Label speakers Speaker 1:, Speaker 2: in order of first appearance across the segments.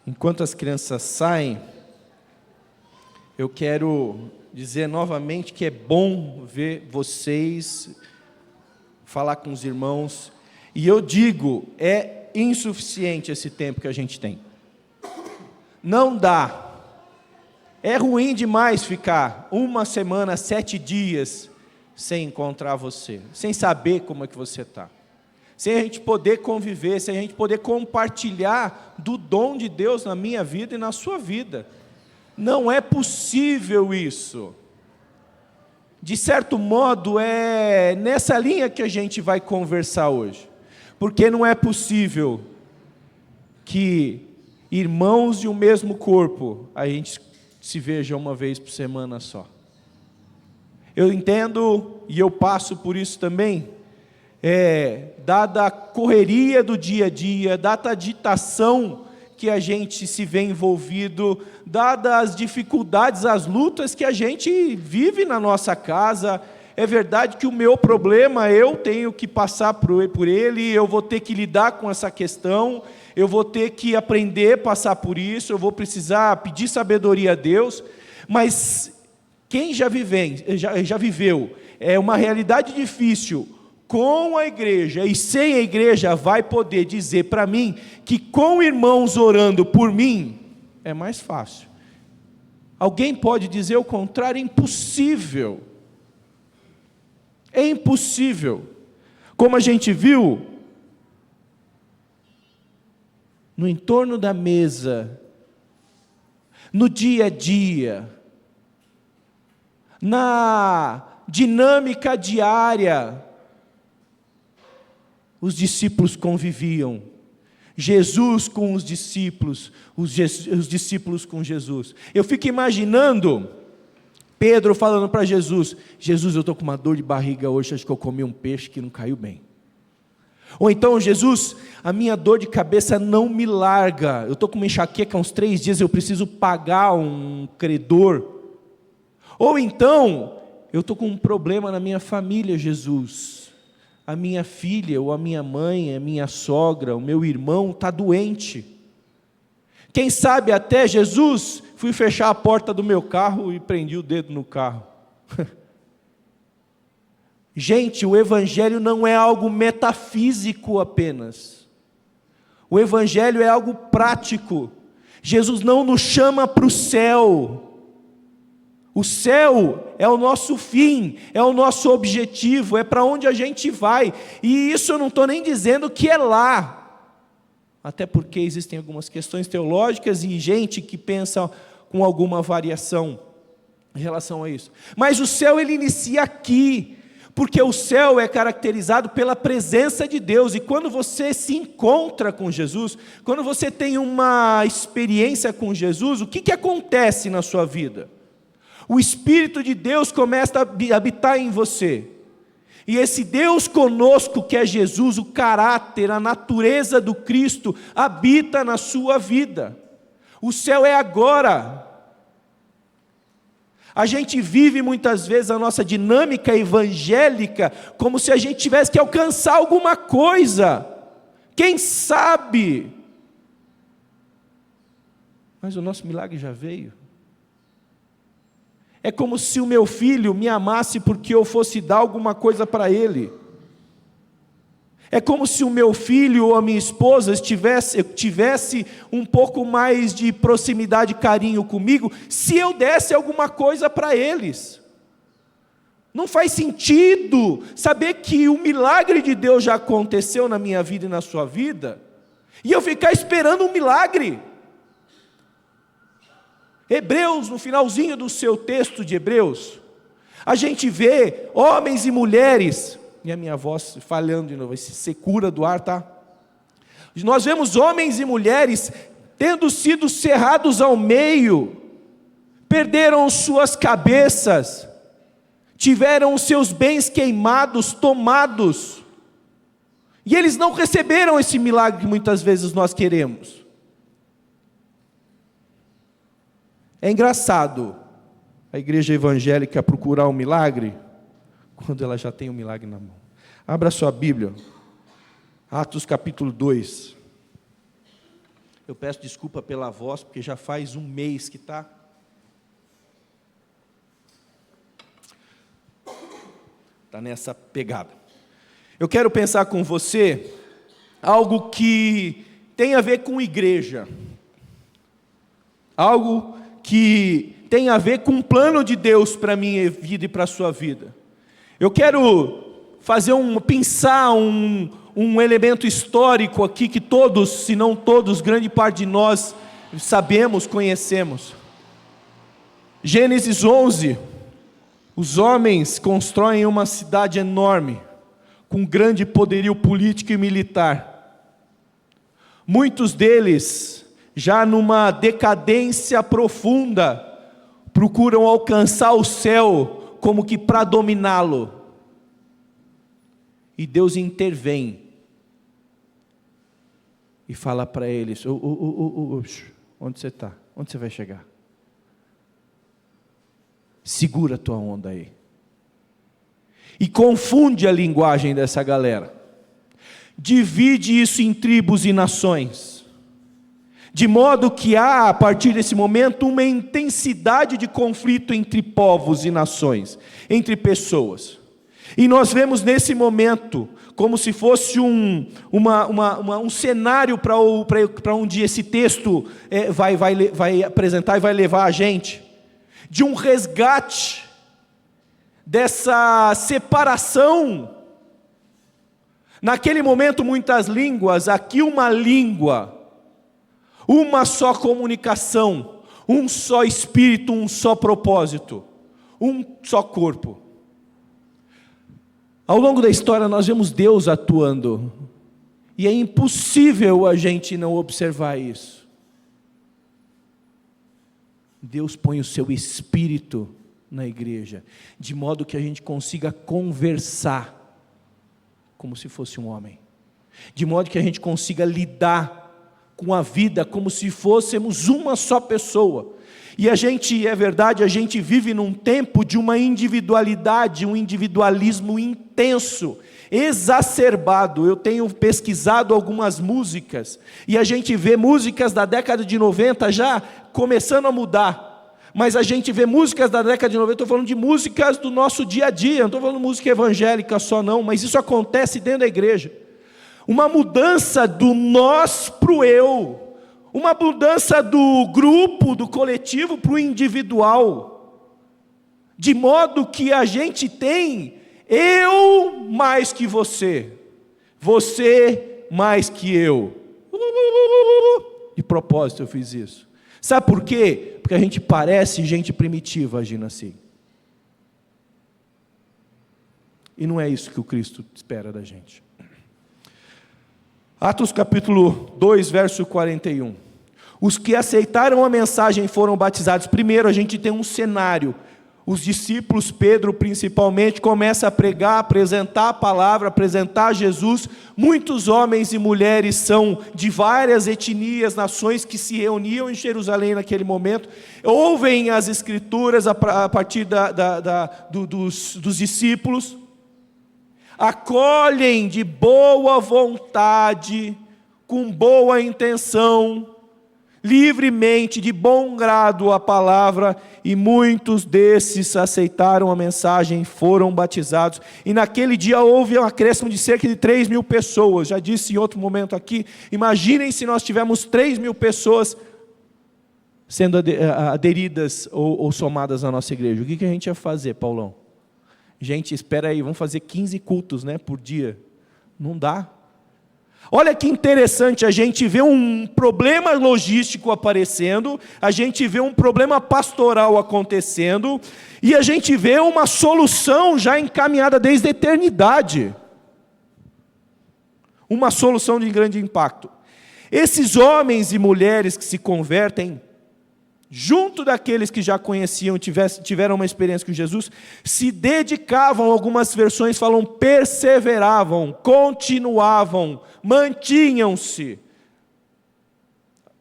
Speaker 1: Enquanto as crianças saem, eu quero dizer novamente que é bom ver vocês, falar com os irmãos, e eu digo, é insuficiente esse tempo que a gente tem. Não dá. É ruim demais ficar 1 semana, 7 dias, sem encontrar você, sem saber como é que você está. Sem a gente poder conviver, sem a gente poder compartilhar do dom de Deus na minha vida e na sua vida. Não é possível isso. De certo modo, é nessa linha que a gente vai conversar hoje. Porque não é possível que irmãos de um mesmo corpo, a gente se veja uma vez por semana só. Eu entendo, e eu passo por isso também, dada a correria do dia a dia, dada a agitação que a gente se vê envolvido, dadas as dificuldades, as lutas que a gente vive na nossa casa. É verdade que o meu problema, eu tenho que passar por ele, eu vou ter que lidar com essa questão, eu vou ter que aprender a passar por isso, eu vou precisar pedir sabedoria a Deus, mas quem já viveu, é uma realidade difícil, com a igreja e sem a igreja, vai poder dizer para mim que com irmãos orando por mim, é mais fácil. Alguém pode dizer o contrário? É impossível. É impossível. Como a gente viu, no entorno da mesa, no dia a dia, na dinâmica diária, os discípulos conviviam. Jesus com os discípulos, os discípulos com Jesus. Eu fico imaginando Pedro falando para Jesus: Jesus, eu estou com uma dor de barriga hoje, acho que eu comi um peixe que não caiu bem. Ou então, Jesus, a minha dor de cabeça não me larga, eu estou com uma enxaqueca há uns 3 dias, eu preciso pagar um credor. Ou então, eu estou com um problema na minha família, Jesus. A minha filha, ou a minha mãe, a minha sogra, o meu irmão está doente. Quem sabe até, Jesus, fui fechar a porta do meu carro e prendi o dedo no carro. Gente, o Evangelho não é algo metafísico apenas. O Evangelho é algo prático. Jesus não nos chama para o céu. O céu é o nosso fim, é o nosso objetivo, é para onde a gente vai. E isso eu não estou nem dizendo que é lá. Até porque existem algumas questões teológicas e gente que pensa com alguma variação em relação a isso. Mas o céu ele inicia aqui, porque o céu é caracterizado pela presença de Deus. E quando você se encontra com Jesus, quando você tem uma experiência com Jesus, o que acontece na sua vida? O Espírito de Deus começa a habitar em você. E esse Deus conosco, que é Jesus, o caráter, a natureza do Cristo, habita na sua vida. O céu é agora. A gente vive muitas vezes a nossa dinâmica evangélica como se a gente tivesse que alcançar alguma coisa. Quem sabe? Mas o nosso milagre já veio. É como se o meu filho me amasse porque eu fosse dar alguma coisa para ele. É como se o meu filho ou a minha esposa tivesse um pouco mais de proximidade e carinho comigo, se eu desse alguma coisa para eles. Não faz sentido saber que o milagre de Deus já aconteceu na minha vida e na sua vida, e eu ficar esperando um milagre. Hebreus, no finalzinho do seu texto de Hebreus, a gente vê homens e mulheres, e a minha voz falhando de novo, esse secura do ar, tá? Nós vemos homens e mulheres tendo sido cerrados ao meio, perderam suas cabeças, tiveram os seus bens queimados, tomados, e eles não receberam esse milagre que muitas vezes nós queremos. É engraçado a igreja evangélica procurar um milagre, quando ela já tem um milagre na mão. Abra sua Bíblia, Atos capítulo 2, Eu peço desculpa pela voz, porque já faz um mês que está nessa pegada. Eu quero pensar com você algo que tem a ver com igreja, algo que tem a ver com o plano de Deus para a minha vida e para a sua vida. Eu quero pensar um elemento histórico aqui que todos, se não todos, grande parte de nós sabemos, conhecemos. Gênesis 11, os homens constroem uma cidade enorme, com grande poderio político e militar. Muitos deles, já numa decadência profunda, procuram alcançar o céu como que para dominá-lo. E Deus intervém e fala para eles: onde você está? Onde você vai chegar? Segura a tua onda aí. E confunde a linguagem dessa galera. Divide isso em tribos e nações. De modo que há, a partir desse momento, uma intensidade de conflito entre povos e nações, entre pessoas. E nós vemos nesse momento, como se fosse um cenário para onde esse texto vai apresentar e vai levar a gente, de um resgate, dessa separação. Naquele momento muitas línguas, aqui uma língua, uma só comunicação, um só espírito, um só propósito, um só corpo. Ao longo da história nós vemos Deus atuando, e é impossível a gente não observar isso. Deus põe o seu espírito na igreja, de modo que a gente consiga conversar como se fosse um homem, de modo que a gente consiga lidar com a vida como se fôssemos uma só pessoa. E a gente vive num tempo de uma individualidade, um individualismo intenso, exacerbado. Eu tenho pesquisado algumas músicas, e a gente vê músicas da década de 90 já começando a mudar. Mas a gente vê músicas da década de 90, estou falando de músicas do nosso dia a dia, não estou falando de música evangélica só não, mas isso acontece dentro da igreja. Uma mudança do nós para o eu, uma mudança do grupo, do coletivo para o individual, de modo que a gente tem eu mais que você, você mais que eu. De propósito eu fiz isso. Sabe por quê? Porque a gente parece gente primitiva agindo assim. E não é isso que o Cristo espera da gente. Atos capítulo 2, verso 41. Os que aceitaram a mensagem foram batizados. Primeiro a gente tem um cenário. Os discípulos, Pedro principalmente, começa a pregar, apresentar a palavra, apresentar Jesus. Muitos homens e mulheres são de várias etnias, nações que se reuniam em Jerusalém naquele momento, ouvem as escrituras a partir dos discípulos, acolhem de boa vontade, com boa intenção, livremente, de bom grado a palavra, e muitos desses aceitaram a mensagem, foram batizados, e naquele dia houve um acréscimo de cerca de 3.000 pessoas, já disse em outro momento aqui, imaginem se nós tivermos 3.000 pessoas sendo aderidas ou somadas à nossa igreja, o que a gente ia fazer, Paulão? Gente, espera aí, vamos fazer 15 cultos, por dia, não dá. Olha que interessante, a gente vê um problema logístico aparecendo, a gente vê um problema pastoral acontecendo, e a gente vê uma solução já encaminhada desde a eternidade. Uma solução de grande impacto. Esses homens e mulheres que se convertem, junto daqueles que já conheciam, tiveram uma experiência com Jesus, se dedicavam, algumas versões falam, perseveravam, continuavam, mantinham-se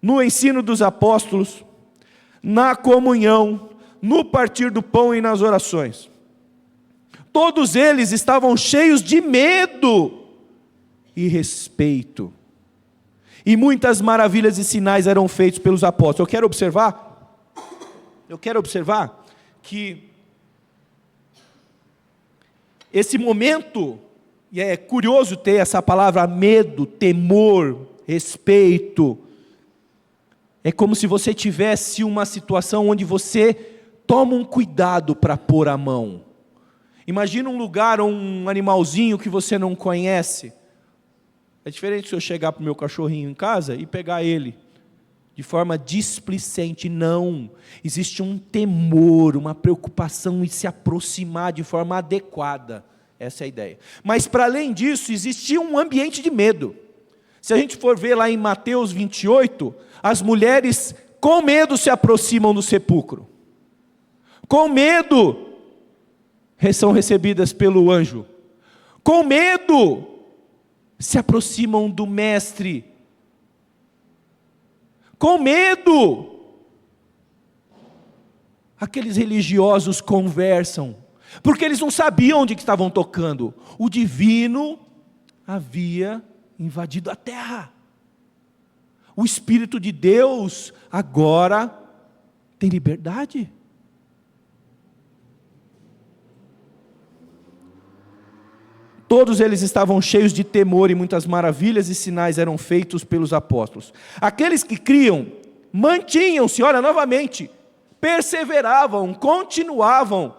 Speaker 1: no ensino dos apóstolos, na comunhão, no partir do pão e nas orações. Todos eles estavam cheios de medo e respeito. e muitas maravilhas e sinais eram feitos pelos apóstolos. Eu quero observar que esse momento, e é curioso ter essa palavra medo, temor, respeito, é como se você tivesse uma situação onde você toma um cuidado para pôr a mão. Imagina um lugar ou um animalzinho que você não conhece. É diferente se eu chegar para o meu cachorrinho em casa e pegar ele de forma displicente. Não, existe um temor, uma preocupação em se aproximar de forma adequada. Essa é a ideia. Mas para além disso, existia um ambiente de medo. Se a gente for ver lá em Mateus 28, as mulheres com medo se aproximam do sepulcro. Com medo são recebidas pelo anjo. Com medo se aproximam do mestre. Com medo, aqueles religiosos conversam, porque eles não sabiam onde que estavam tocando. O divino havia invadido a terra. O Espírito de Deus agora tem liberdade. Todos eles estavam cheios de temor e muitas maravilhas e sinais eram feitos pelos apóstolos. Aqueles que criam, mantinham-se, olha novamente, perseveravam, continuavam,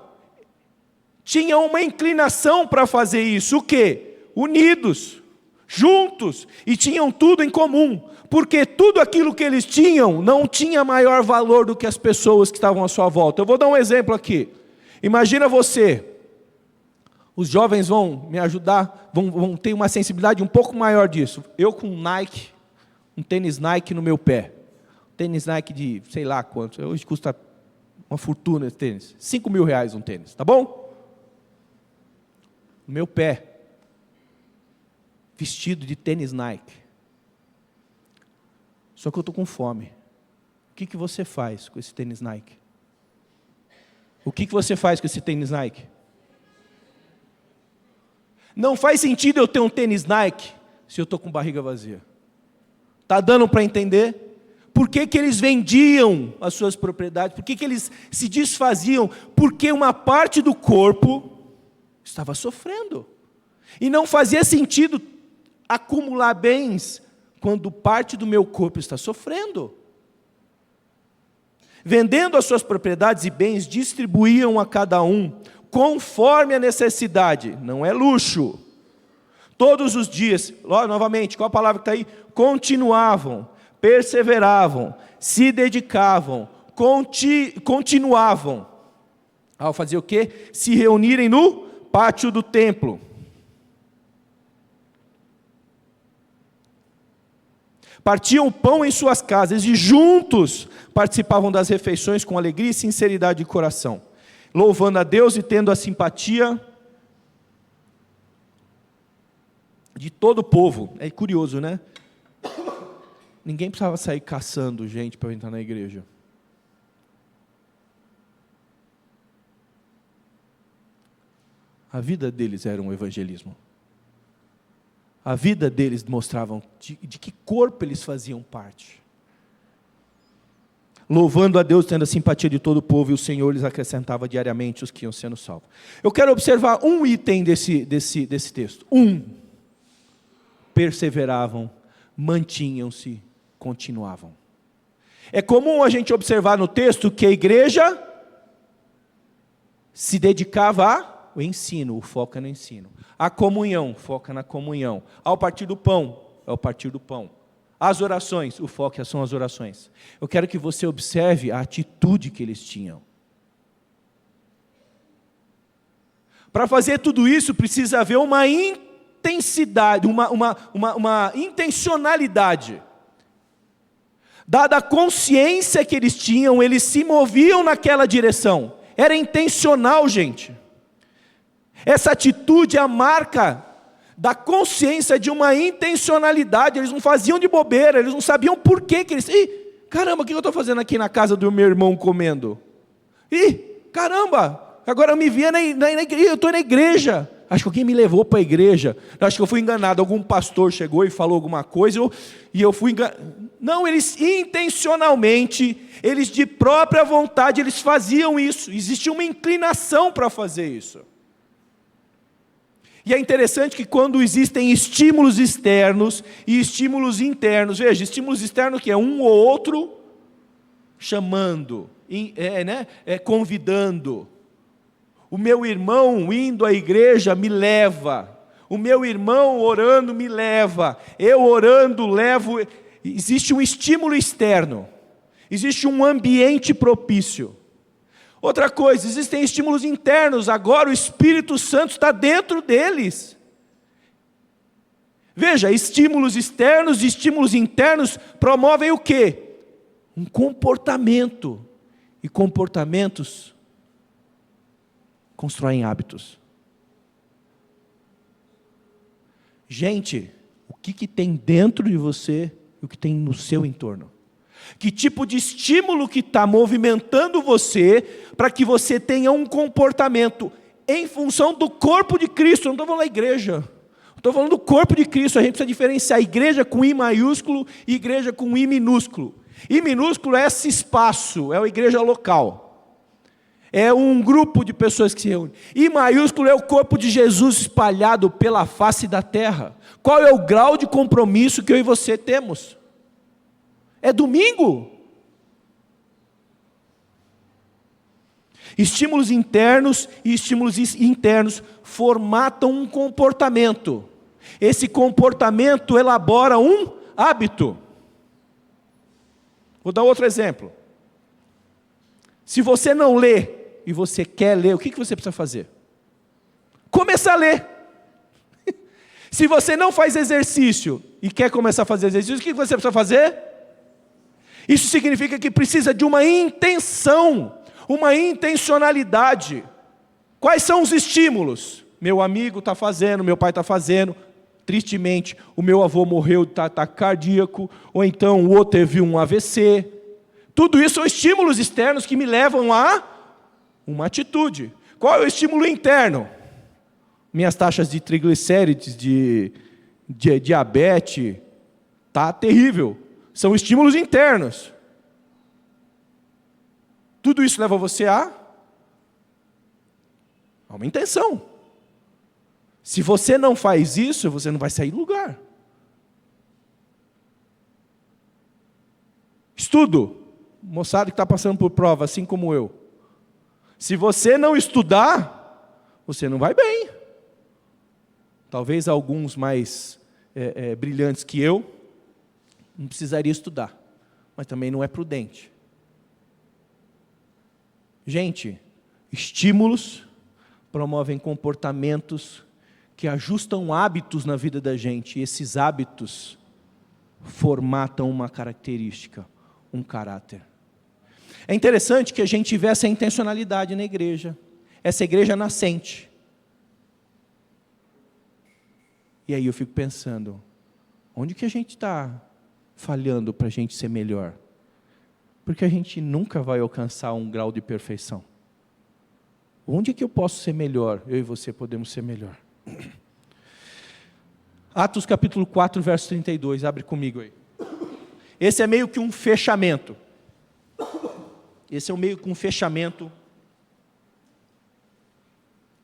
Speaker 1: tinham uma inclinação para fazer isso. O quê? Unidos, juntos, e tinham tudo em comum, porque tudo aquilo que eles tinham não tinha maior valor do que as pessoas que estavam à sua volta. Eu vou dar um exemplo aqui. Imagina você. Os jovens vão me ajudar, vão ter uma sensibilidade um pouco maior disso. Eu com um tênis Nike no meu pé. Tênis Nike de sei lá quanto. Hoje custa uma fortuna esse tênis. R$5.000 um tênis, tá bom? No meu pé. Vestido de tênis Nike. Só que eu estou com fome. O que você faz com esse tênis Nike? O que você faz com esse tênis Nike? Não faz sentido eu ter um tênis Nike se eu estou com barriga vazia. Está dando para entender? Por que eles vendiam as suas propriedades? Por que eles se desfaziam? Porque uma parte do corpo estava sofrendo. E não fazia sentido acumular bens quando parte do meu corpo está sofrendo. Vendendo as suas propriedades e bens, distribuíam a cada um conforme a necessidade, não é luxo. Todos os dias, novamente, qual a palavra que está aí? Continuavam, perseveravam, se dedicavam, continuavam. Ao fazer o quê? Se reunirem no pátio do templo. Partiam o pão em suas casas e juntos participavam das refeições com alegria e sinceridade de coração, louvando a Deus e tendo a simpatia de todo o povo. É curioso, né? Ninguém precisava sair caçando gente para entrar na igreja. A vida deles era um evangelismo. A vida deles mostravam de que corpo eles faziam parte. Louvando a Deus, tendo a simpatia de todo o povo, e o Senhor lhes acrescentava diariamente os que iam sendo salvos. Eu quero observar um item desse texto. Perseveravam, mantinham-se, continuavam. É comum a gente observar no texto que a igreja se dedicava ao ensino, o foco é no ensino. A comunhão, foca na comunhão. Ao partir do pão, é o partir do pão. As orações, o foco são as orações. Eu quero que você observe a atitude que eles tinham. Para fazer tudo isso, precisa haver uma intensidade, uma intencionalidade. Dada a consciência que eles tinham, eles se moviam naquela direção. Era intencional, gente. Essa atitude é a marca da consciência de uma intencionalidade. Eles não faziam de bobeira, eles não sabiam por que eles... Caramba, o que eu estou fazendo aqui na casa do meu irmão comendo? Caramba, agora eu me via na igreja, eu estou na igreja. Acho que alguém me levou para a igreja. Acho que eu fui enganado. Algum pastor chegou e falou alguma coisa e eu fui enganado. Não, eles intencionalmente, eles de própria vontade, eles faziam isso. Existia uma inclinação para fazer isso. E é interessante que quando existem estímulos externos e estímulos internos, veja, estímulos externos que é um ou outro chamando, convidando. O meu irmão indo à igreja me leva. O meu irmão orando me leva. Eu orando levo. Existe um estímulo externo. Existe um ambiente propício. Outra coisa, existem estímulos internos. Agora o Espírito Santo está dentro deles. Veja, estímulos externos e estímulos internos promovem o quê? Um comportamento. E comportamentos constroem hábitos. Gente, o que tem dentro de você e o que tem no seu entorno? Que tipo de estímulo que está movimentando você para que você tenha um comportamento em função do corpo de Cristo? Eu não estou falando da igreja. Estou falando do corpo de Cristo. A gente precisa diferenciar igreja com I maiúsculo e igreja com I minúsculo. I minúsculo é esse espaço, é a igreja local. É um grupo de pessoas que se reúnem. I maiúsculo é o corpo de Jesus espalhado pela face da terra. Qual é o grau de compromisso que eu e você temos? É domingo. Estímulos internos e estímulos internos formatam um comportamento. Esse comportamento elabora um hábito. Vou dar outro exemplo. Se você não lê e você quer ler, o que você precisa fazer? Começar a ler. Se você não faz exercício e quer começar a fazer exercício, o que você precisa fazer? Isso significa que precisa de uma intenção, uma intencionalidade. Quais são os estímulos? Meu amigo está fazendo, meu pai está fazendo. Tristemente, o meu avô morreu de ataque cardíaco, ou então o outro teve um AVC. Tudo isso são estímulos externos que me levam a uma atitude. Qual é o estímulo interno? Minhas taxas de triglicérides, de diabetes, está terrível. São estímulos internos. Tudo isso leva você a uma intenção. Se você não faz isso, você não vai sair do lugar. Estudo. Moçada que está passando por prova, assim como eu. Se você não estudar, você não vai bem. Talvez alguns mais brilhantes que eu, não precisaria estudar, mas também não é prudente. Gente, estímulos promovem comportamentos que ajustam hábitos na vida da gente, e esses hábitos formatam uma característica, um caráter. É interessante que a gente vê essa intencionalidade na igreja, essa igreja nascente. E aí eu fico pensando, onde que a gente está falhando para a gente ser melhor? Porque a gente nunca vai alcançar um grau de perfeição. Onde é que eu posso ser melhor? Eu e você podemos ser melhor. Atos capítulo 4, verso 32, abre comigo aí. Esse é meio que um fechamento. Esse é meio que um fechamento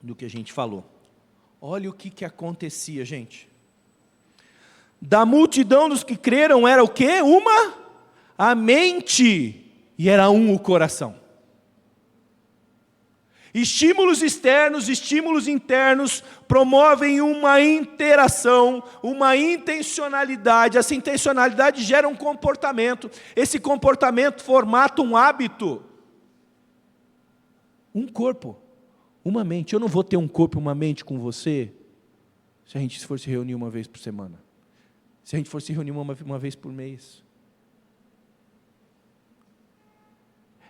Speaker 1: do que a gente falou. Olha o que acontecia, gente. Da multidão dos que creram era o quê? A mente, e era o coração. Estímulos externos, estímulos internos promovem uma interação, uma intencionalidade. Essa intencionalidade gera um comportamento. Esse comportamento formata um hábito. Um corpo, uma mente. Eu não vou ter um corpo e uma mente com você se a gente for se reunir uma vez por semana. Se a gente for se reunir uma vez por mês.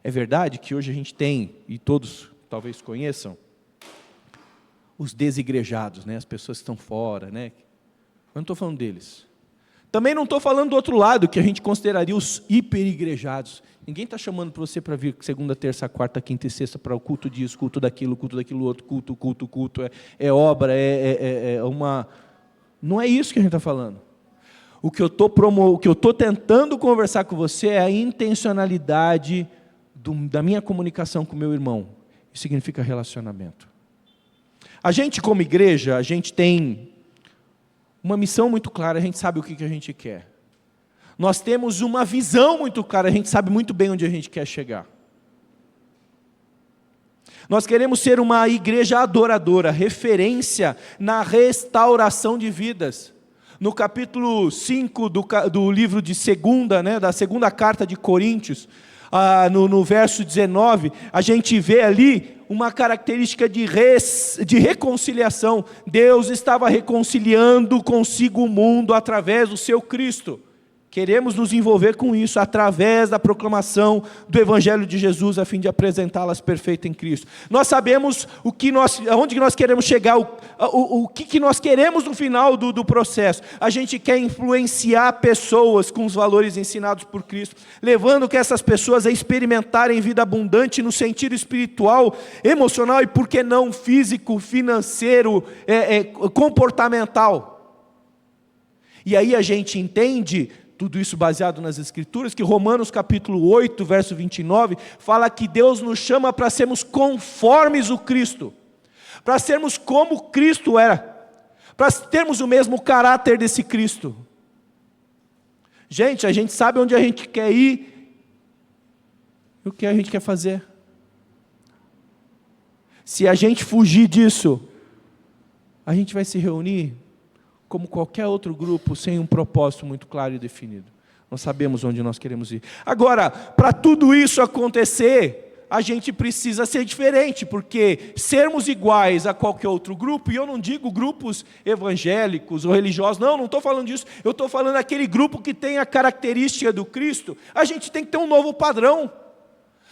Speaker 1: É verdade que hoje a gente tem, e todos talvez conheçam, os desigrejados, né? As pessoas que estão fora, né? Eu não estou falando deles. Também não estou falando do outro lado, que a gente consideraria os hiperigrejados. Ninguém está chamando para você para vir segunda, terça, quarta, quinta e sexta para o culto disso, culto daquilo outro, culto, é obra, é uma... Não é isso que a gente está falando. O que eu estou tentando conversar com você é a intencionalidade da minha comunicação com o meu irmão. Isso significa relacionamento. A gente, como igreja, a gente tem uma missão muito clara, a gente sabe o que a gente quer. Nós temos uma visão muito clara, a gente sabe muito bem onde a gente quer chegar. Nós queremos ser uma igreja adoradora, referência na restauração de vidas. No capítulo 5 do livro de segunda, da segunda carta de Coríntios, no verso 19, a gente vê ali uma característica de reconciliação. Deus estava reconciliando consigo o mundo através do seu Cristo. Queremos nos envolver com isso através da proclamação do Evangelho de Jesus, a fim de apresentá-las perfeitas em Cristo. Nós sabemos aonde nós queremos chegar, o que nós queremos no final do processo. A gente quer influenciar pessoas com os valores ensinados por Cristo, levando que essas pessoas a experimentarem vida abundante no sentido espiritual, emocional e, por que não, físico, financeiro, comportamental. E aí a gente entende, tudo isso baseado nas Escrituras, que Romanos capítulo 8, verso 29, fala que Deus nos chama para sermos conformes o Cristo, para sermos como Cristo era, para termos o mesmo caráter desse Cristo. Gente, a gente sabe onde a gente quer ir e o que a gente quer fazer. Se a gente fugir disso, a gente vai se reunir como qualquer outro grupo, sem um propósito muito claro e definido. Nós sabemos onde nós queremos ir. Agora, para tudo isso acontecer, a gente precisa ser diferente, porque sermos iguais a qualquer outro grupo, e eu não digo grupos evangélicos ou religiosos, não estou falando disso, eu estou falando daquele grupo que tem a característica do Cristo, a gente tem que ter um novo padrão,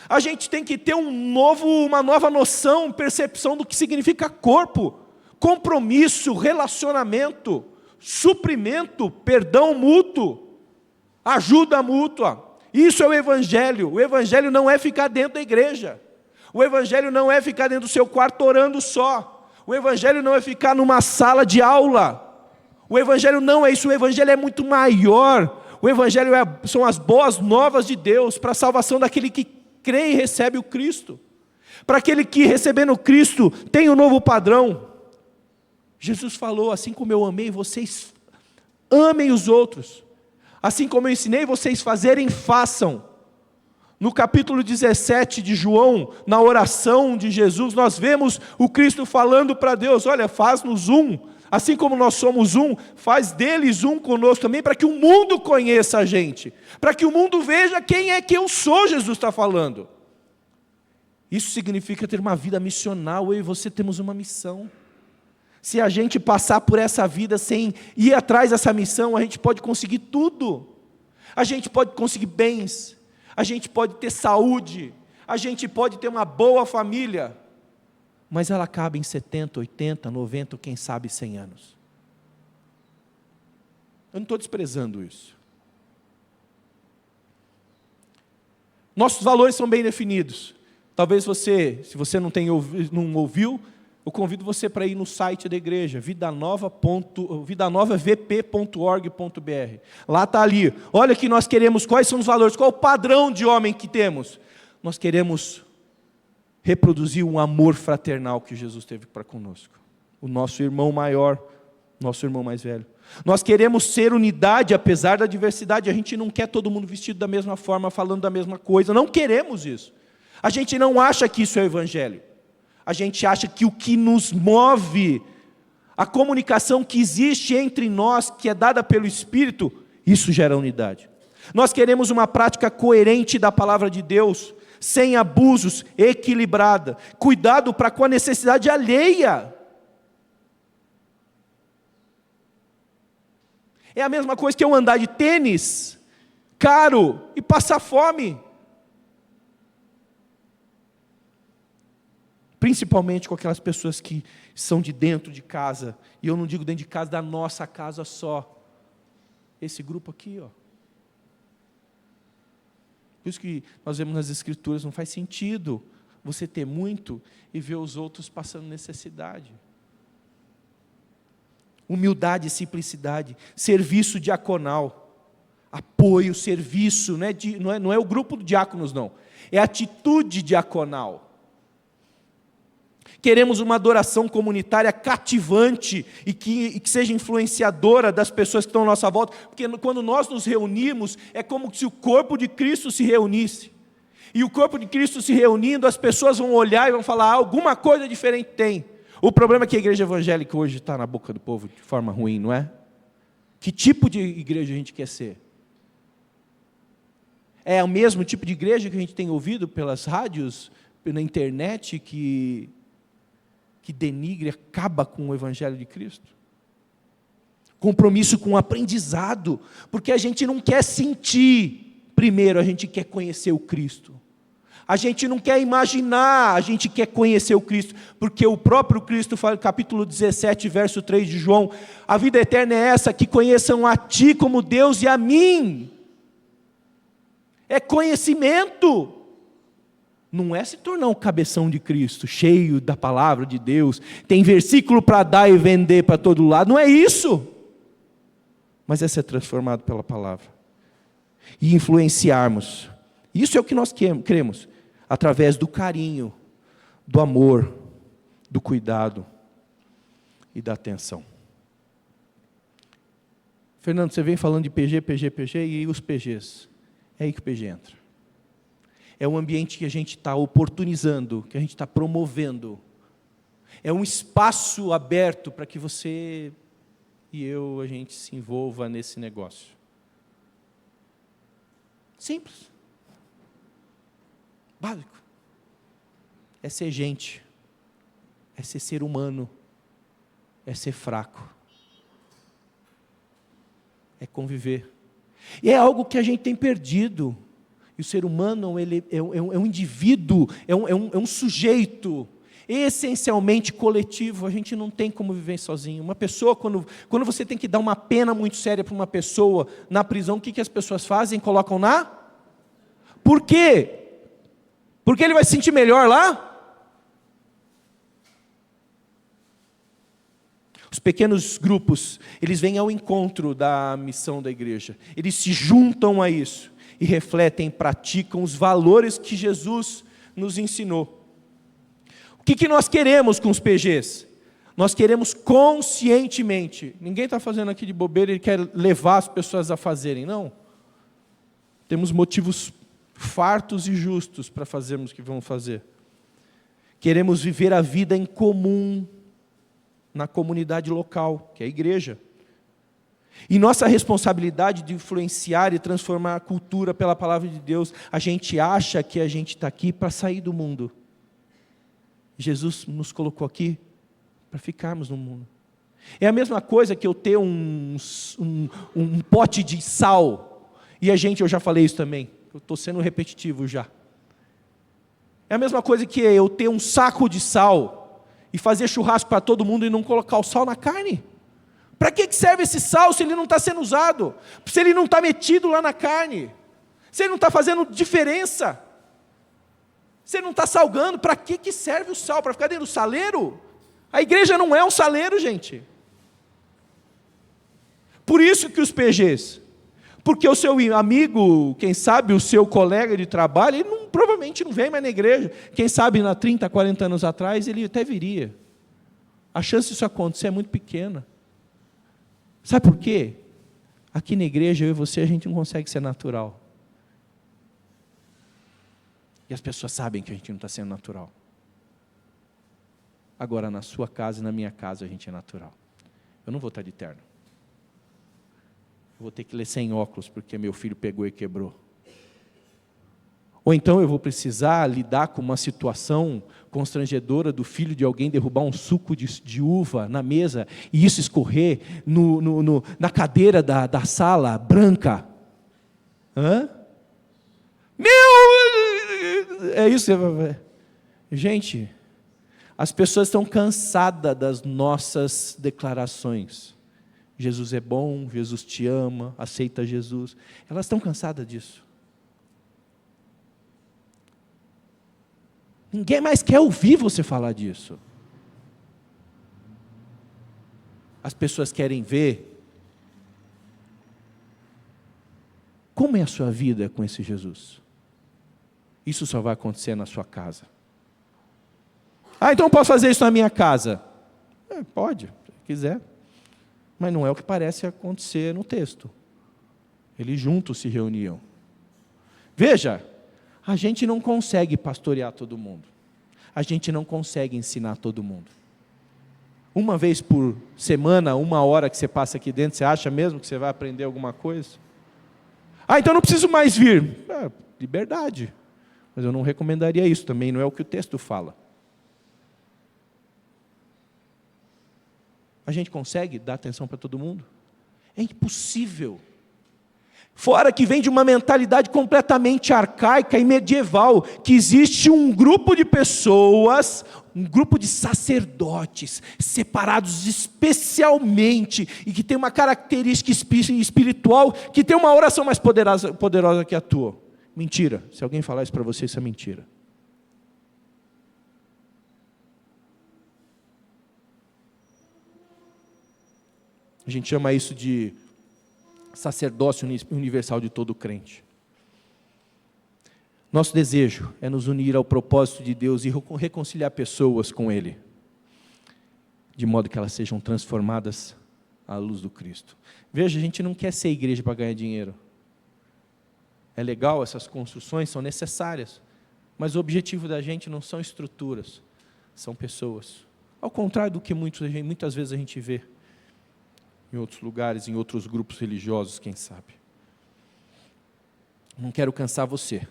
Speaker 1: a gente tem que ter uma nova noção, percepção do que significa corpo, compromisso, relacionamento, suprimento, perdão mútuo, ajuda mútua. Isso é o Evangelho. O Evangelho não é ficar dentro da igreja. O Evangelho não é ficar dentro do seu quarto orando só. O Evangelho não é ficar numa sala de aula. O Evangelho não é isso. O Evangelho é muito maior. O Evangelho são as boas novas de Deus para a salvação daquele que crê e recebe o Cristo. Para aquele que, recebendo o Cristo, tem um novo padrão. Jesus falou, assim como eu amei, vocês amem os outros. Assim como eu ensinei vocês fazerem, façam. No capítulo 17 de João, na oração de Jesus, nós vemos o Cristo falando para Deus, olha, faz-nos um. Assim como nós somos um, faz deles um conosco também, para que o mundo conheça a gente. Para que o mundo veja quem é que eu sou, Jesus está falando. Isso significa ter uma vida missional, eu e você temos uma missão. Se a gente passar por essa vida sem ir atrás dessa missão, a gente pode conseguir tudo. A gente pode conseguir bens, a gente pode ter saúde, a gente pode ter uma boa família, mas ela acaba em 70, 80, 90, quem sabe 100 anos. Eu não estou desprezando isso. Nossos valores são bem definidos. Talvez você, se você não ouviu, eu convido você para ir no site da igreja, vidanovavp.org.br. Lá está ali. Olha que nós queremos, quais são os valores, qual é o padrão de homem que temos. Nós queremos reproduzir um amor fraternal que Jesus teve para conosco. O nosso irmão maior, nosso irmão mais velho. Nós queremos ser unidade, apesar da diversidade. A gente não quer todo mundo vestido da mesma forma, falando da mesma coisa. Não queremos isso. A gente não acha que isso é o Evangelho. A gente acha que o que nos move, a comunicação que existe entre nós, que é dada pelo Espírito, isso gera unidade. Nós queremos uma prática coerente da palavra de Deus, sem abusos, equilibrada, cuidado para com a necessidade alheia. É a mesma coisa que eu andar de tênis, caro, e passar fome. Principalmente com aquelas pessoas que são de dentro de casa, e eu não digo dentro de casa, da nossa casa só. esse grupo aqui, ó. Por isso que nós vemos nas Escrituras, não faz sentido você ter muito e ver os outros passando necessidade. Humildade e simplicidade, serviço diaconal, apoio, serviço, não é o grupo de diáconos, não. É atitude diaconal. Queremos uma adoração comunitária cativante e que seja influenciadora das pessoas que estão à nossa volta, porque quando nós nos reunimos, é como se o corpo de Cristo se reunisse. E o corpo de Cristo se reunindo, as pessoas vão olhar e vão falar, alguma coisa diferente tem. O problema é que a igreja evangélica hoje está na boca do povo de forma ruim, não é? Que tipo de igreja a gente quer ser? É o mesmo tipo de igreja que a gente tem ouvido pelas rádios, na internet, que denigre, acaba com o Evangelho de Cristo? Compromisso com o aprendizado, porque a gente não quer sentir, primeiro a gente quer conhecer o Cristo. A gente não quer imaginar, a gente quer conhecer o Cristo, porque o próprio Cristo fala no capítulo 17, verso 3 de João, a vida eterna é essa, que conheçam a Ti como Deus e a mim. É conhecimento. Não é se tornar um cabeção de Cristo, cheio da palavra de Deus, tem versículo para dar e vender para todo lado, não é isso. Mas é ser transformado pela palavra. E influenciarmos. Isso é o que nós queremos, através do carinho, do amor, do cuidado e da atenção. Fernando, você vem falando de PG e os PGs. É aí que o PG entra. É um ambiente que a gente está oportunizando, que a gente está promovendo. É um espaço aberto para que você e eu, a gente se envolva nesse negócio. Simples. Básico. É ser gente. É ser humano. É ser fraco. É conviver. E é algo que a gente tem perdido. E o ser humano, ele é um indivíduo, é um sujeito essencialmente coletivo. A gente não tem como viver sozinho. Uma pessoa, quando você tem que dar uma pena muito séria para uma pessoa na prisão, o que as pessoas fazem? Colocam na? Por quê? Porque ele vai se sentir melhor lá? Os pequenos grupos, eles vêm ao encontro da missão da igreja. Eles se juntam a isso e refletem, praticam os valores que Jesus nos ensinou. O que nós queremos com os PGs? Nós queremos conscientemente. Ninguém está fazendo aqui de bobeira, ele quer levar as pessoas a fazerem, não. Temos motivos fartos e justos para fazermos o que vamos fazer. Queremos viver a vida em comum, na comunidade local, que é a igreja. E nossa responsabilidade de influenciar e transformar a cultura pela palavra de Deus, a gente acha que a gente está aqui para sair do mundo. Jesus nos colocou aqui para ficarmos no mundo. É a mesma coisa que eu ter um pote de sal, e eu já falei isso também, eu estou sendo repetitivo já. É a mesma coisa que eu ter um saco de sal, e fazer churrasco para todo mundo e não colocar o sal na carne. Para que serve esse sal se ele não está sendo usado? Se ele não está metido lá na carne? Se ele não está fazendo diferença? Se ele não está salgando, para que serve o sal? Para ficar dentro do saleiro? A igreja não é um saleiro, gente. Por isso que os PGs, porque o seu amigo, quem sabe o seu colega de trabalho, ele provavelmente não vem mais na igreja. Quem sabe, 30, 40 anos atrás, ele até viria. A chance disso acontecer é muito pequena. Sabe por quê? Aqui na igreja, eu e você, a gente não consegue ser natural. E as pessoas sabem que a gente não está sendo natural. Agora, na sua casa e na minha casa, a gente é natural. Eu não vou estar de terno. Eu vou ter que ler sem óculos, porque meu filho pegou e quebrou. Ou então eu vou precisar lidar com uma situação constrangedora do filho de alguém derrubar um suco de uva na mesa e isso escorrer na cadeira da sala branca. Hã? É isso. Gente, as pessoas estão cansadas das nossas declarações Jesus é bom, Jesus te ama, aceita Jesus. Elas estão cansadas disso. Ninguém mais quer ouvir você falar disso. As pessoas querem ver como é a sua vida com esse Jesus. Isso só vai acontecer na sua casa. Então eu posso fazer isso na minha casa? Pode, se quiser. Mas não é o que parece acontecer no texto. Eles juntos se reuniam. Veja, a gente não consegue pastorear todo mundo. A gente não consegue ensinar todo mundo. Uma vez por semana, 1 hora que você passa aqui dentro, você acha mesmo que você vai aprender alguma coisa? Então não preciso mais vir. Liberdade. Mas eu não recomendaria isso também, não é o que o texto fala. A gente consegue dar atenção para todo mundo? É impossível. Fora que vem de uma mentalidade completamente arcaica e medieval, que existe um grupo de pessoas, um grupo de sacerdotes, separados especialmente, e que tem uma característica espiritual, que tem uma oração mais poderosa que a tua. Mentira. Se alguém falar isso para você, isso é mentira. A gente chama isso de sacerdócio universal de todo crente. Nosso desejo é nos unir ao propósito de Deus e reconciliar pessoas com Ele, de modo que elas sejam transformadas à luz do Cristo. Veja, a gente não quer ser igreja para ganhar dinheiro. É legal, essas construções são necessárias, mas o objetivo da gente não são estruturas, são pessoas. Ao contrário do que muitas vezes a gente vê em outros lugares, em outros grupos religiosos, quem sabe. Não quero cansar você.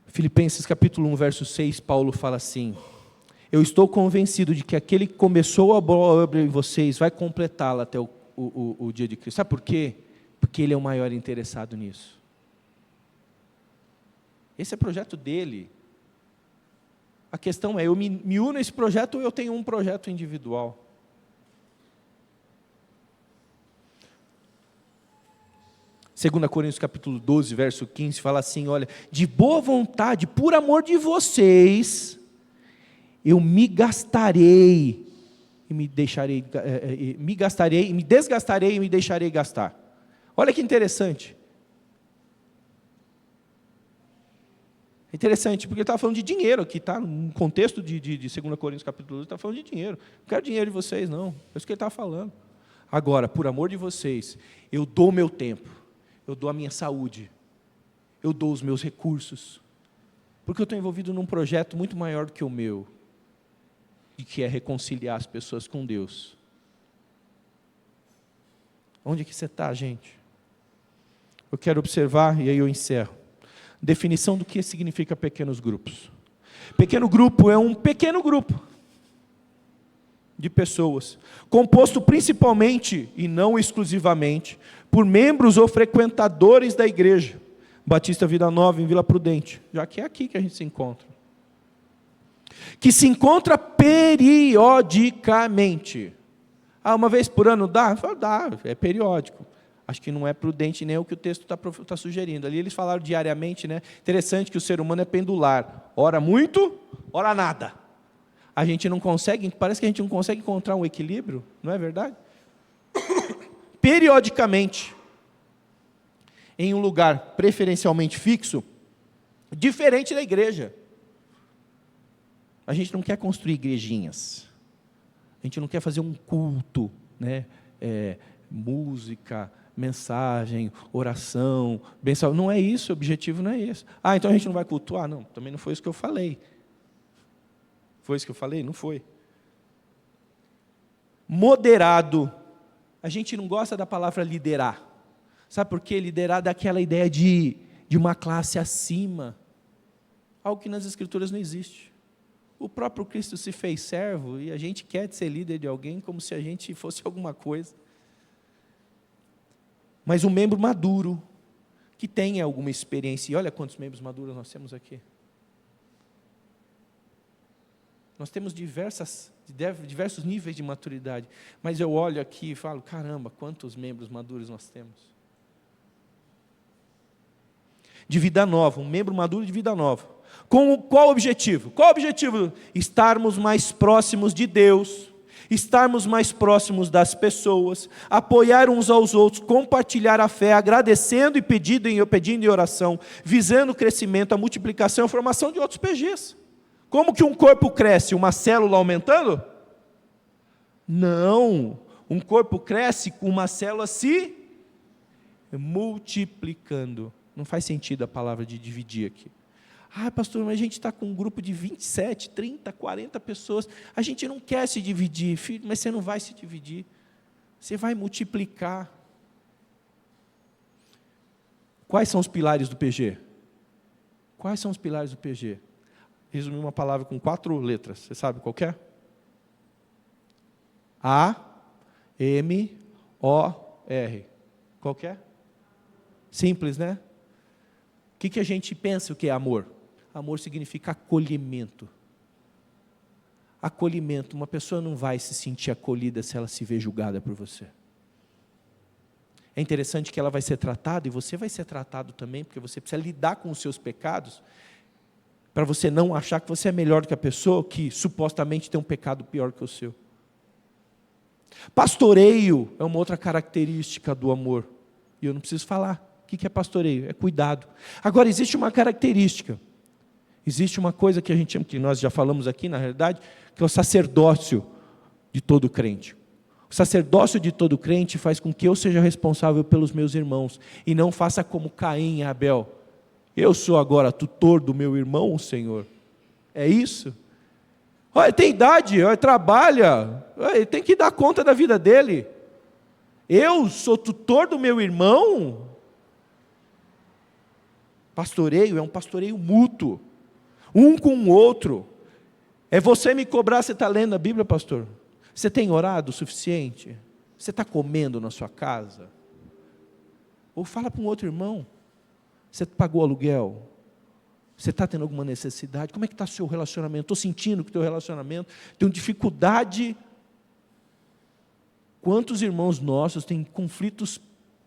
Speaker 1: Filipenses capítulo 1, verso 6, Paulo fala assim: eu estou convencido de que aquele que começou a boa obra em vocês vai completá-la até o dia de Cristo. Sabe por quê? Porque Ele é o maior interessado nisso. Esse é o projeto dele. A questão é, eu me uno a esse projeto ou eu tenho um projeto individual? Segunda Coríntios capítulo 12, verso 15, fala assim, olha, de boa vontade, por amor de vocês, eu me gastarei, e me desgastarei e me deixarei gastar. Olha que interessante. É interessante, porque ele estava falando de dinheiro aqui, tá? No contexto de 2 Coríntios capítulo 12, ele está falando de dinheiro. Não quero dinheiro de vocês, não. É isso que ele estava falando. Agora, por amor de vocês, eu dou o meu tempo, eu dou a minha saúde, eu dou os meus recursos, porque eu estou envolvido num projeto muito maior do que o meu, e que é reconciliar as pessoas com Deus. Onde é que você está, gente? Eu quero observar, e aí eu encerro. Definição do que significa pequenos grupos. Pequeno grupo é um pequeno grupo de pessoas, composto principalmente, e não exclusivamente, por membros ou frequentadores da igreja Batista Vida Nova em Vila Prudente, já que é aqui que a gente se encontra. Que se encontra periodicamente. Uma vez por ano dá? Dá, é periódico. Acho que não é prudente nem o que o texto está sugerindo. Ali eles falaram diariamente, né? Interessante que o ser humano é pendular. Ora muito, ora nada. A gente não consegue, parece que a gente não consegue encontrar um equilíbrio, não é verdade? Periodicamente, em um lugar preferencialmente fixo, diferente da igreja. A gente não quer construir igrejinhas. A gente não quer fazer um culto, né? Música, mensagem, oração, benção. Não é isso, o objetivo não é esse. Então a gente não vai cultuar? Não, também não foi isso que eu falei. Foi isso que eu falei? Não foi. Moderado. A gente não gosta da palavra liderar. Sabe por quê? Liderar dá aquela ideia de uma classe acima. Algo que nas Escrituras não existe. O próprio Cristo se fez servo e a gente quer ser líder de alguém como se a gente fosse alguma coisa. Mas um membro maduro, que tenha alguma experiência, e olha quantos membros maduros nós temos aqui. Nós temos diversos níveis de maturidade, mas eu olho aqui e falo, caramba, quantos membros maduros nós temos. De vida nova, um membro maduro de vida nova. Com qual objetivo? Qual o objetivo? Estarmos mais próximos de Deus, estarmos mais próximos das pessoas, apoiar uns aos outros, compartilhar a fé, agradecendo e pedindo em oração, visando o crescimento, a multiplicação e a formação de outros PGs. Como que um corpo cresce? Uma célula aumentando? Não. Um corpo cresce com uma célula se multiplicando. Não faz sentido a palavra de dividir aqui. Ah, pastor, mas a gente está com um grupo de 27, 30, 40 pessoas. A gente não quer se dividir. Filho, mas você não vai se dividir. Você vai multiplicar. Quais são os pilares do PG? Quais são os pilares do PG? Resumir uma palavra com 4 letras. Você sabe qual que é? A-M-O-R. Qual que é? Simples, né? O que a gente pensa o que é amor? Amor significa acolhimento. Acolhimento. Uma pessoa não vai se sentir acolhida se ela se vê julgada por você. É interessante que ela vai ser tratada, e você vai ser tratado também, porque você precisa lidar com os seus pecados, para você não achar que você é melhor do que a pessoa que supostamente tem um pecado pior que o seu. Pastoreio é uma outra característica do amor. E eu não preciso falar. O que é pastoreio? É cuidado. Agora, existe uma característica. Existe uma coisa que a gente chama, que nós já falamos aqui, na realidade, que é o sacerdócio de todo crente. O sacerdócio de todo crente faz com que eu seja responsável pelos meus irmãos, e não faça como Caim e Abel. Eu sou agora tutor do meu irmão, Senhor. É isso? Olha, ele tem idade, olha, trabalha, olha, ele tem que dar conta da vida dele. Eu sou tutor do meu irmão? Pastoreio é um pastoreio mútuo, um com o outro. É você me cobrar, você está lendo a Bíblia, pastor? Você tem orado o suficiente? Você está comendo na sua casa? Ou fala para um outro irmão, você pagou aluguel? Você está tendo alguma necessidade? Como é que está o seu relacionamento? Estou sentindo que o teu relacionamento tem dificuldade. Quantos irmãos nossos têm conflitos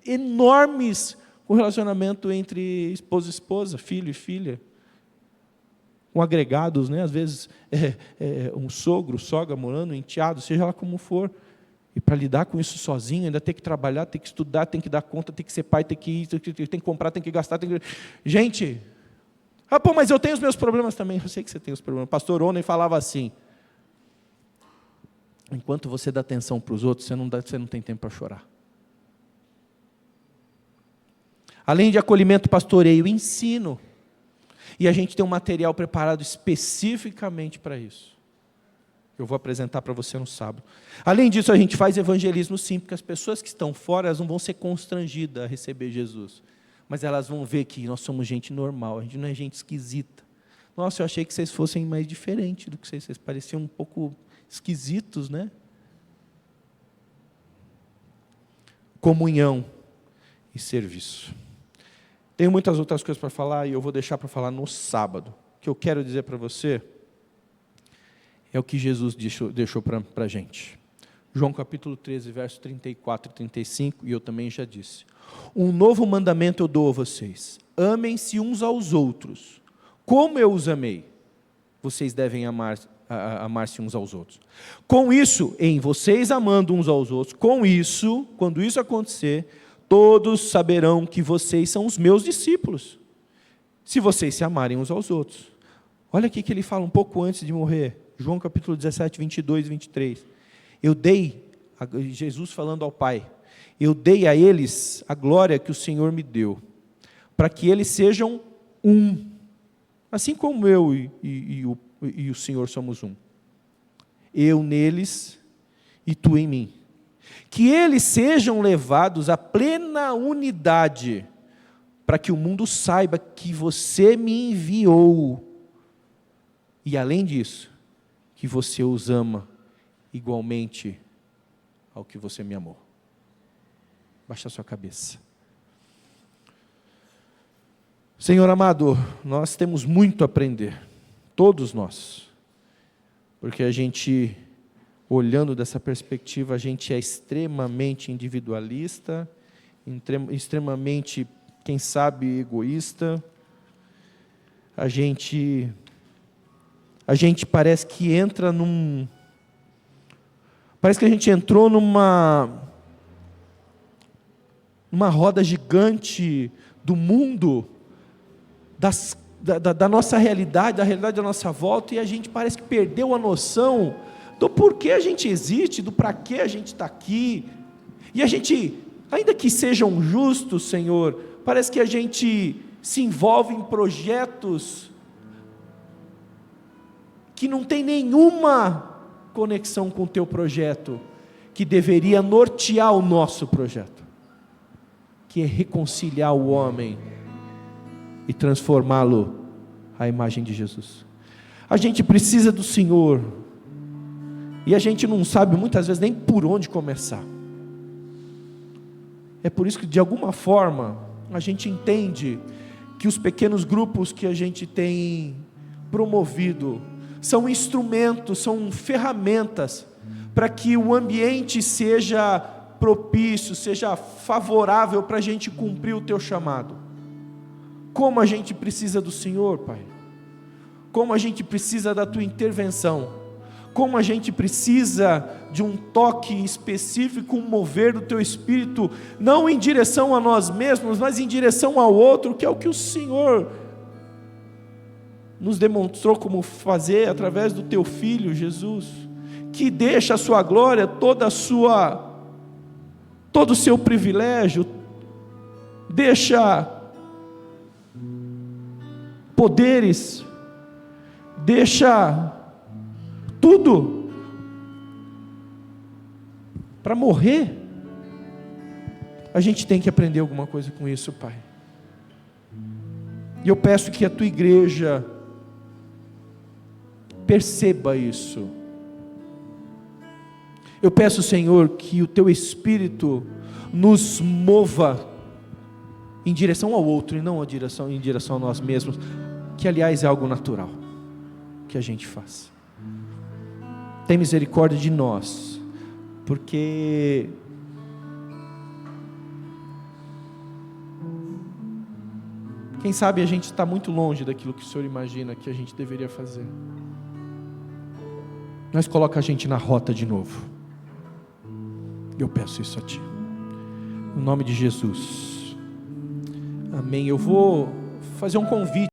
Speaker 1: enormes com o relacionamento entre esposo e esposa, filho e filha, com agregados, né? Às vezes um sogro, sogra morando, enteado, seja lá como for, e para lidar com isso sozinho, ainda tem que trabalhar, tem que estudar, tem que dar conta, tem que ser pai, tem que ir, tem que comprar, tem que gastar, tem que... Gente, mas eu tenho os meus problemas também. Eu sei que você tem os problemas. O pastor Onen falava assim, enquanto você dá atenção para os outros, você não tem tempo para chorar. Além de acolhimento, pastoreio, ensino. E a gente tem um material preparado especificamente para isso. Eu vou apresentar para você no sábado. Além disso, a gente faz evangelismo sim, porque as pessoas que estão fora, elas não vão ser constrangidas a receber Jesus. Mas elas vão ver que nós somos gente normal, a gente não é gente esquisita. Nossa, eu achei que vocês fossem mais diferentes do que vocês pareciam um pouco esquisitos, né? Comunhão e serviço. Tenho muitas outras coisas para falar e eu vou deixar para falar no sábado. O que eu quero dizer para você é o que Jesus deixou para a gente. João capítulo 13, verso 34 e 35, e eu também já disse. Um novo mandamento eu dou a vocês. Amem-se uns aos outros. Como eu os amei, vocês devem amar-se uns aos outros. Com isso, em vocês amando uns aos outros, com isso, quando isso acontecer, todos saberão que vocês são os meus discípulos, se vocês se amarem uns aos outros. Olha aqui que ele fala um pouco antes de morrer, João capítulo 17, 22 e 23. Jesus falando ao Pai, eu dei a eles a glória que o Senhor me deu, para que eles sejam um, assim como eu e o Senhor somos um. Eu neles e tu em mim. Que eles sejam levados à plena unidade, para que o mundo saiba que você me enviou, e além disso, que você os ama igualmente ao que você me amou. Baixa a sua cabeça. Senhor amado, nós temos muito a aprender, todos nós. porque a gente, olhando dessa perspectiva, a gente é extremamente individualista, extremamente, quem sabe, egoísta. A gente parece que entra parece que a gente entrou numa roda gigante do mundo, da nossa realidade, da realidade da nossa volta, e a gente parece que perdeu a noção do porquê a gente existe, do para que a gente está aqui. E a gente, ainda que sejam justos, Senhor, parece que a gente se envolve em projetos que não tem nenhuma conexão com o teu projeto, que deveria nortear o nosso projeto, que é reconciliar o homem e transformá-lo à imagem de Jesus. A gente precisa do Senhor, e a gente não sabe muitas vezes nem por onde começar. É por isso que, de alguma forma, a gente entende que os pequenos grupos que a gente tem promovido são instrumentos, são ferramentas para que o ambiente seja propício, seja favorável para a gente cumprir o teu chamado. Como a gente precisa do Senhor, Pai, como a gente precisa da tua intervenção, como a gente precisa de um toque específico, um mover do teu Espírito, não em direção a nós mesmos, mas em direção ao outro, que é o que o Senhor nos demonstrou como fazer através do teu Filho Jesus, que deixa a sua glória, todo o seu privilégio, deixa poderes, deixa tudo para morrer. A gente tem que aprender alguma coisa com isso, Pai. E eu peço que a tua igreja perceba isso. Eu peço, Senhor, que o teu Espírito nos mova em direção ao outro e não em direção a nós mesmos, que aliás é algo natural que a gente faz. Tem misericórdia de nós, porque quem sabe a gente está muito longe daquilo que o Senhor imagina que a gente deveria fazer. Mas coloca a gente na rota de novo. Eu peço isso a Ti, no nome de Jesus. Amém. Eu vou fazer um convite.